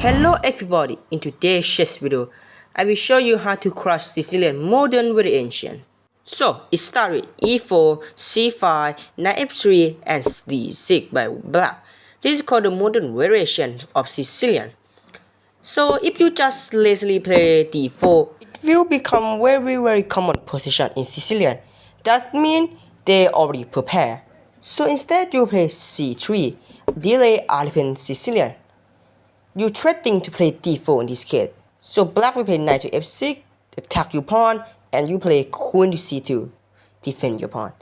Hello everybody, in today's chess video, I will show you how to crush Sicilian modern variation. So, it starts with e4, c5, knight f3 and d6 by black. This is called the modern variation of Sicilian. So, if you just lazily play d4, it will become very common position in Sicilian. That means they already prepare. So instead you play c3, delay Alpine Sicilian. You threatening to play d4 in this case. So black will play knight to f6, attack your pawn, and you play queen to c2, defend your pawn.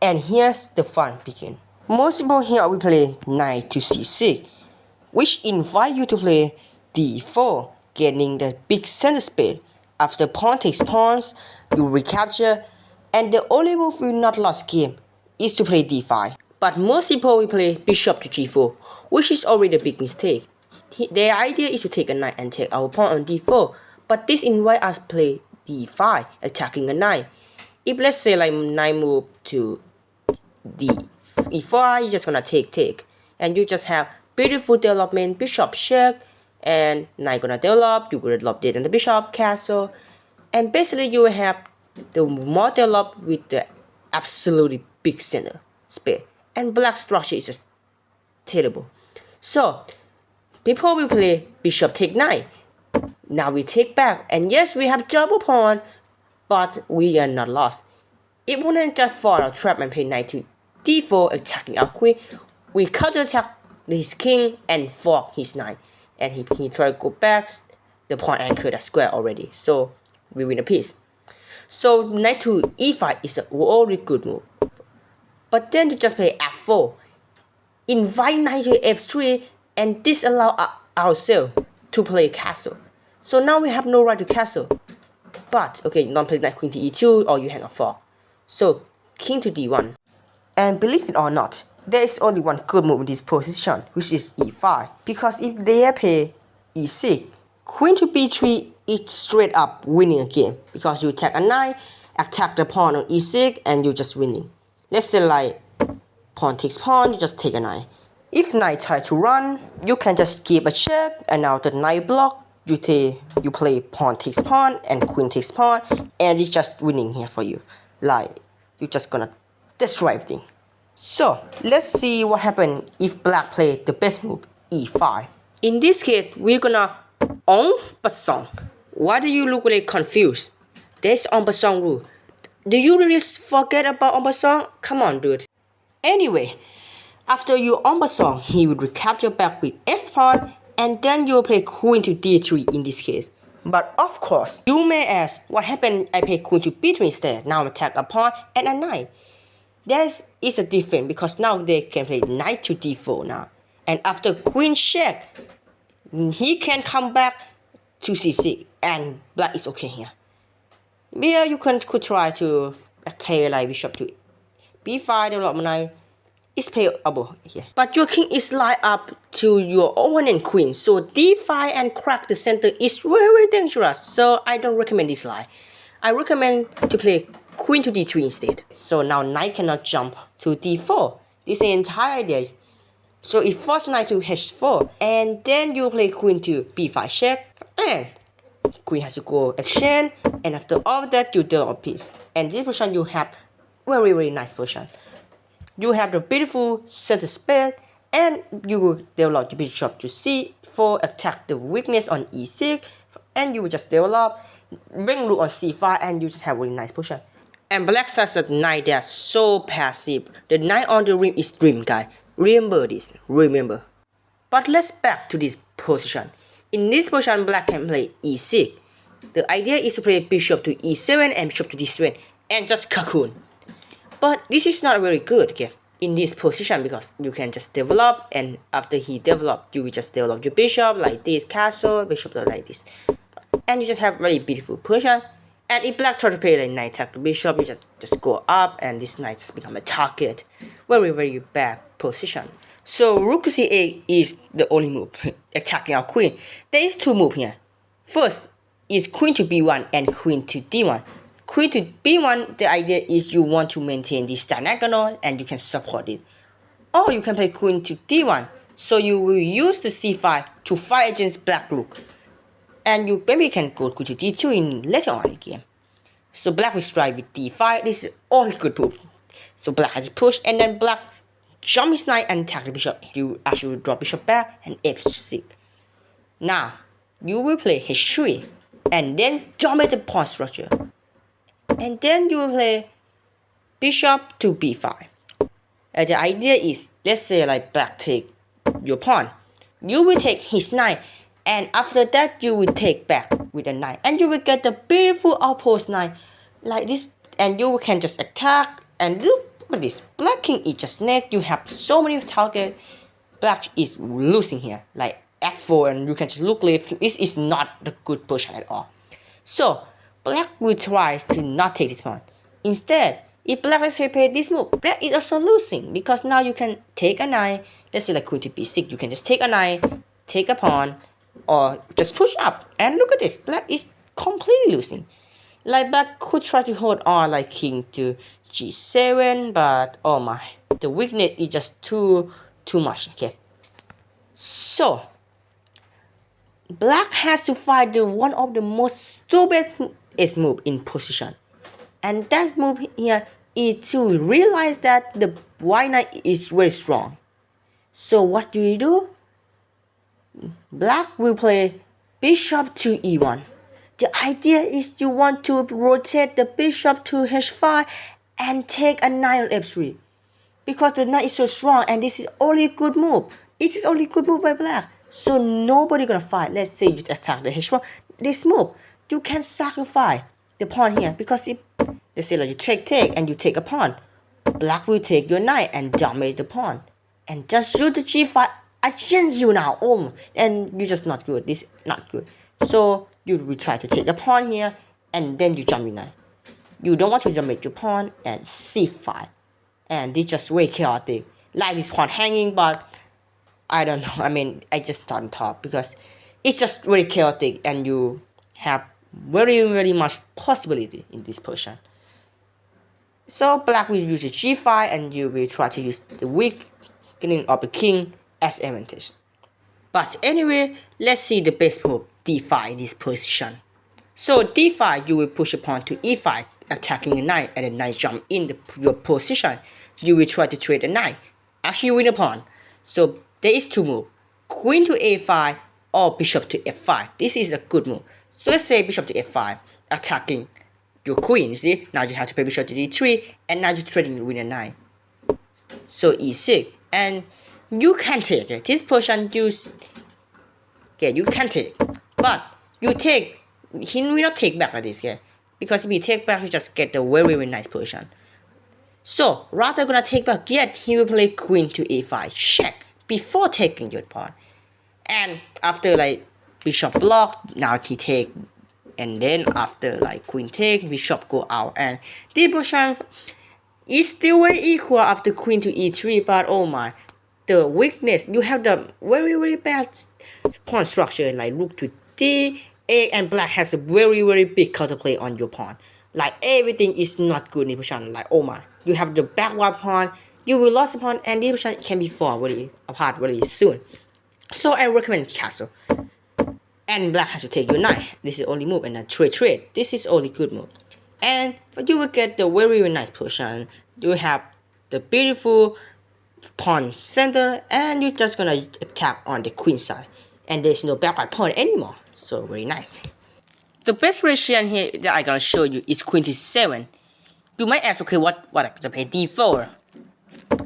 And here's the fun begin. Most people here will play knight to c6, which invite you to play d4, gaining the big center space. After pawn takes pawns, you recapture, and the only move will not lose game is to play d5. But most people will play bishop to g4, which is already a big mistake. Their idea is to take a knight and take our pawn on d4, but this invite us play d5, attacking a knight. If let's say like knight move to e4, you're just gonna take, and you just have beautiful development, bishop check, and knight gonna develop, you gonna develop it and the bishop, castle, and basically you will have the more developed with the absolutely big center space, and black structure is just terrible. So people will play bishop take knight. Now we take back, and yes, we have double pawn, but we are not lost. It wouldn't just fall our trap and play knight to d4, attacking our queen. We counter attack his king and fork his knight, and he try to go back. The pawn anchored a square already, so we win a piece. So knight to e5 is a really good move. But then to just play f4, invite knight to f3, and disallow ourselves to play castle. So now we have no right to castle. But okay, don't play knight queen to e2 or you have a fork. So king to d1. And believe it or not, there is only one good move in this position, which is e5. Because if they play e6, queen to b3 is straight up winning a game. Because you attack a knight, attack the pawn on e6, and you're just winning. Let's say like pawn takes pawn, you just take a knight. If knight try to run, you can just keep a check, and now the knight block, you play pawn takes pawn and queen takes pawn, and it's just winning here for you. Like, you're just gonna destroy everything. So, let's see what happens if black play the best move, e5. In this case, we're gonna en passant. Why do you look really confused? There's en passant rule. Do you really forget about en passant? Come on, dude. Anyway, after you en passant, he will recapture back with f pawn, and then you will play queen to d3 in this case. But of course, you may ask, what happened I play queen to b3 instead? Now attack a pawn and a knight. There is a difference because now they can play knight to d4 now. And after queen check, he can come back to c6, and black is okay here. Here you could try to play like bishop to b5, development knight. Is playable here. But your king is lined up to your opponent queen, so d5 and crack the center is very dangerous, so I don't recommend this line. I recommend to play queen to d3 instead. So now knight cannot jump to d4. This is the entire idea. So it forces knight to h4, and then you play queen to b5 check, and queen has to go exchange, and after all of that you develop a piece. And this position you have very nice position. You have the beautiful center space, and you will develop the bishop to c4, attack the weakness on e6, and you will just develop, bring rook on c5, and you just have a really nice position. And black has a knight that's so passive. The knight on the ring is dream, guy. Remember this, remember. But let's back to this position. In this position, black can play e6. The idea is to play bishop to e7 and bishop to d7, and just cocoon. But this is not very good, okay, in this position, because you can just develop, and after he developed, you will just develop your bishop like this, castle, bishop like this, and you just have very beautiful position. And if black try to play like knight attack the bishop, you just go up, and this knight just become a target. Very bad position. So rook to c8 is the only move attacking our queen. There is two moves here. First is queen to b1 and queen to d1. Queen to b1, the idea is you want to maintain this diagonal and you can support it. Or you can play queen to d1. So you will use the c5 to fight against black rook. And you maybe can go to d2 in later on in the game. So black will strike with d5. This is all good move. So black has to push, and then black jump his knight and attack the bishop. You actually will drop bishop back and f6. Now you will play h3 and then dominate the pawn structure. And then you will play bishop to b5. And the idea is, let's say like black take your pawn. You will take his knight, and after that you will take back with a knight, and you will get the beautiful outpost knight like this, and you can just attack. And look at this, black king is just neck. You have so many targets. Black is losing here, like f4, and you can just look left. This is not the good position at all. So black will try to not take this pawn. Instead, if black is play this move, black is also losing, because now you can take a knight. Let's say like queen to b6, you can just take a knight, take a pawn, or just push up. And look at this, black is completely losing. Like black could try to hold on like king to g7, but oh my, the weakness is just too much. Okay, so black has to find one of the most stupidest move in position, and that move here is to realize that the white knight is very strong. So what do you do? Black will play bishop to e1. The idea is you want to rotate the bishop to h5 and take a knight on f3, because the knight is so strong, and this is only a good move. It is only a good move by black. So nobody gonna fight. Let's say you attack the h1. This move, you can sacrifice the pawn here, because if let's say like you take and you take a pawn, black will take your knight and dominate the pawn, and just use the g5 against you now. And you're just not good. This is not good. So you will try to take a pawn here, and then you jump your knight. You don't want to dominate your pawn, and c5. And this just very chaotic. Like this pawn hanging, but I don't know. I mean, I just thought on top, because it's just very chaotic, and you have very much possibility in this position. So black will use the g5, and you will try to use the weakening of the king as advantage. But anyway, let's see the best move, d5 in this position. So d5, you will push a pawn to e5, attacking the knight, and the knight jump in your position. You will try to trade the knight. Actually win a pawn. So there is two moves, queen to a5 or bishop to f5. This is a good move. So let's say bishop to f5, attacking your queen. You see, now you have to play bishop to d3, and now you're trading with a knight. So e6, and you can take it. This position you can take, but you take, he will not take back like this, okay? Because if he take back, you just get a very nice position. So rather gonna take back, yet he will play queen to a5 check before taking your pawn. And after like bishop block, now he take, and then after like queen take, bishop go out, and this position is still very equal after queen to e3, but oh my, the weakness, you have the very bad pawn structure, like rook to d8, and black has a very big counterplay on your pawn. Like everything is not good in this position. Like oh my, you have the backward pawn, you will lose the pawn, and this position can be fall apart very soon. So I recommend castle. And black has to take your knight. This is the only move, and then trade. This is only good move. And you will get the very nice position. You have the beautiful pawn center, and you're just gonna attack on the queen side, and there's no backward pawn anymore. So very nice. The best variation here that I'm gonna show you is queen to 7. You might ask, okay, what I gonna play d4,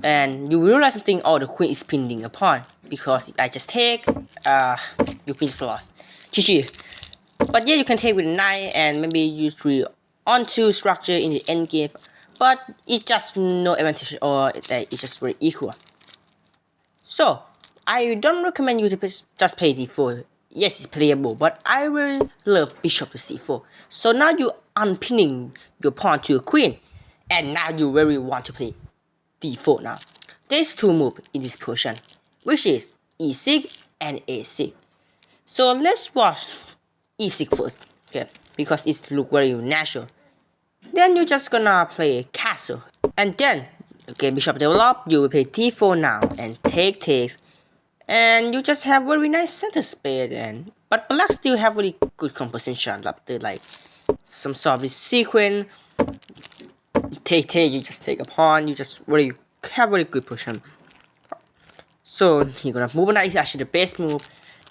and you realize something. Oh, the queen is pinning a pawn, because if I just take, your queen just lost. GG. But yeah, you can take with a knight, and maybe use 3-on-2 structure in the endgame. But it's just no advantage, or it's just very equal. So I don't recommend you to just play d4. Yes, it's playable, but I really love bishop to c4. So now you unpinning your pawn to a queen, and now you really want to play d4 now. There's two moves in this position, which is e6 and a6. So let's watch e6 first, okay? Because it looks very natural. Then you're just gonna play castle, and then okay, bishop develop. You will play d4 now, and takes, and you just have very nice center space. And but black still have really good composition after like some sort of sequence. You just take a pawn. You just really have very good position. So you're gonna move on. That is actually the best move.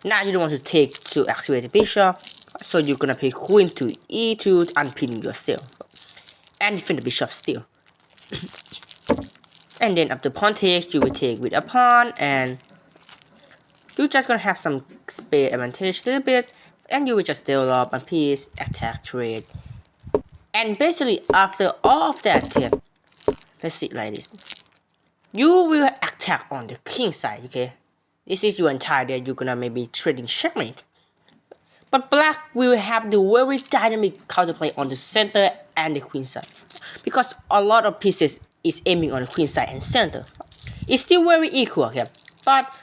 Now you don't want to take to activate the bishop, so you're gonna play queen to e2 to unpin yourself and defend the bishop still. And then after pawn takes, you will take with a pawn, and you're just gonna have some space advantage a little bit, and you will just develop a piece, attack, trade. And basically after all of that, here, let's see it like this. You will attack on the king side, okay? This is your entire day, you're gonna maybe trading checkmate. But black will have the very dynamic counterplay on the center and the queen side. Because a lot of pieces is aiming on the queen side and center. It's still very equal, okay? But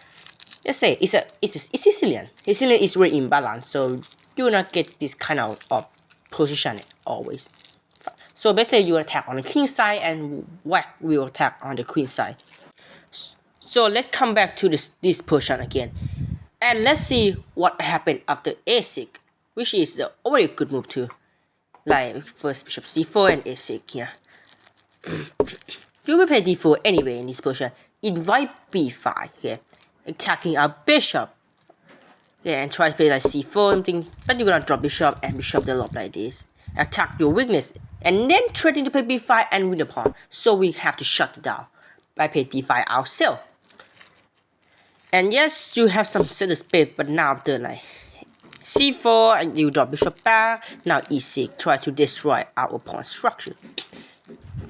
let's say it's Sicilian. Sicilian is very imbalanced, so you will not get this kind of position always. So basically you attack on the king side and Whack will attack on the queen side. So let's come back to this position again. And let's see what happened after a6, which is the very good move too. Like first bishop c4 and a6 here. You will play d4 anyway in this position. Invite b5 here. Attacking our bishop. Yeah, and try to play like c4 and things, but you're gonna drop bishop and bishop develop like this. Attack your weakness and then threaten to play b5 and win the pawn. So we have to shut it down by play d5 ourselves. And yes, you have some center space, but now after like c4 and you drop bishop back. Now e6 try to destroy our pawn structure.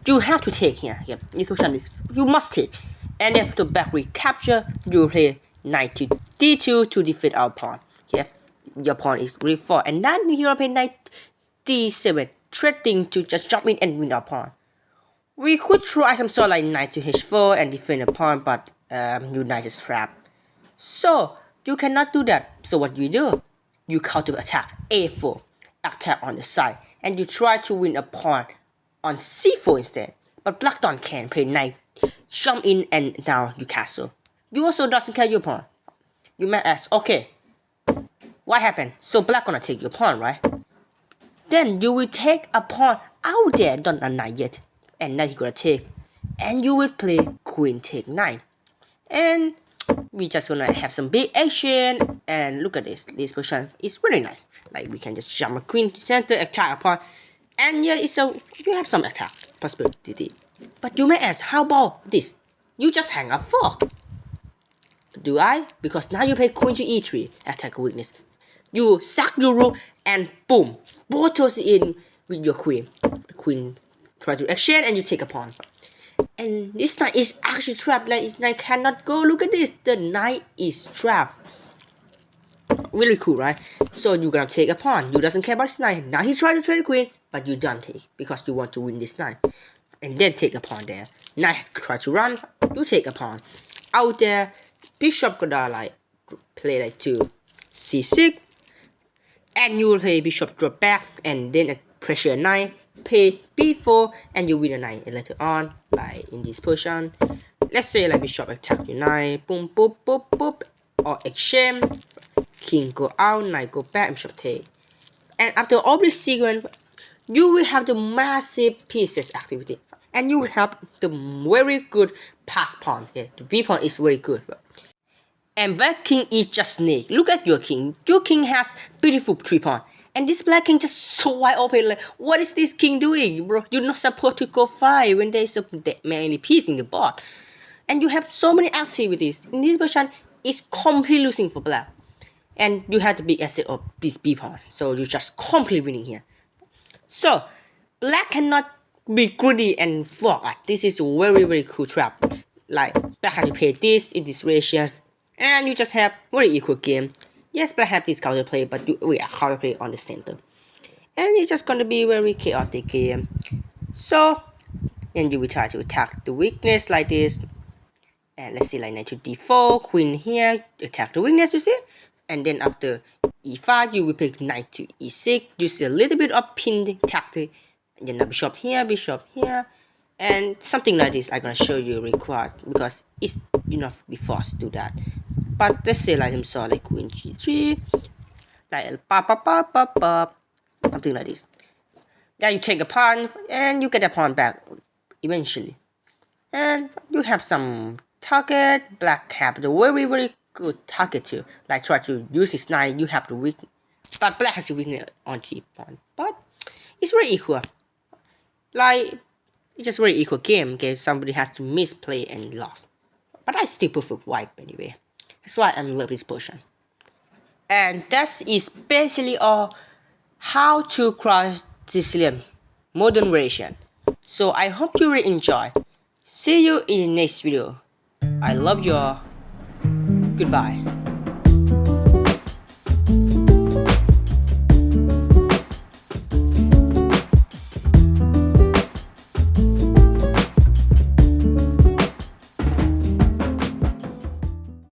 You have to take here. Yeah, this position is you must take. And then to back recapture, you play knight to d2 to defeat our pawn. Yeah, your pawn is really far. And then you play knight d7, threatening to just jump in and win our pawn. We could try some sort like knight to h4 and defend the pawn, but your knight is trapped. So you cannot do that. So what you do? You counter attack a4, attack on the side, and you try to win a pawn on c4 instead. But black don't can play knight, jump in, and now you castle. You also doesn't care your pawn. You might ask, okay, what happened? So black gonna take your pawn, right? Then you will take a pawn out there, not a knight yet, and now you gonna take, and you will play queen take knight, and we just gonna have some big action. And look at this position is really nice. Like we can just jump a queen to center, attack a pawn, and yeah, you have some attack possibility. But you may ask, how about this? You just hang a fork. Do I? Because now you play queen to e3, attack a weakness. You sack your rook and boom, both toss in with your queen. The queen try to exchange and you take a pawn. And this knight is actually trapped. Like this knight cannot go. Look at this. The knight is trapped. Really cool, right? So you're gonna take a pawn. You doesn't care about this knight. Now he tried to trade the queen, but you don't take because you want to win this knight. And then take a pawn there. Knight try to run. You take a pawn. Out there, bishop gonna like play like to c6. And you will play bishop drop back and then pressure knight, play b4 and you win a knight later on, like in this position. Let's say like bishop attack your knight, boom, boop, boop, boop, or exchange, king go out, knight go back, and bishop take. And after all this sequence, you will have the massive pieces activity, and you will have the very good pass pawn here. The b pawn is very good. And black king is just snake. Look at your king. Your king has beautiful 3 pawn. And this black king just so wide open. Like, what is this king doing, bro? You're not supposed to go 5 when there's a many piece in the board. And you have so many activities. In this position, it's completely losing for black. And you have the big asset of this b pawn. So you're just completely winning here. So, black cannot be greedy and fork. This is a very, very cool trap. Like, black has to play this in this ratio. And you just have very equal game. Yes, black have this counterplay, but we are counterplay on the center. And it's just gonna be very chaotic game. So, and you will try to attack the weakness like this. And let's see like knight to d4, queen here, attack the weakness, you see? And then after e5, you will pick knight to e6, use a little bit of pinned tactic. And then bishop here, and something like this I'm gonna show you required because it's enough before to do that. But let's say like him saw like queen g3, like pop pop pop pop pop, something like this. Then you take a pawn and you get a pawn back eventually. And you have some target. Black have the very good target too. Like try to use his knight, you have the weak, but black has a weakness on g pawn. But it's very equal. Like it's just very equal game. Okay, somebody has to misplay and lost. But I still prefer white anyway. That's why I love this position. And that is basically all how to cross Sicilian modern version. So I hope you will enjoy. See you in the next video. I love you all. Goodbye.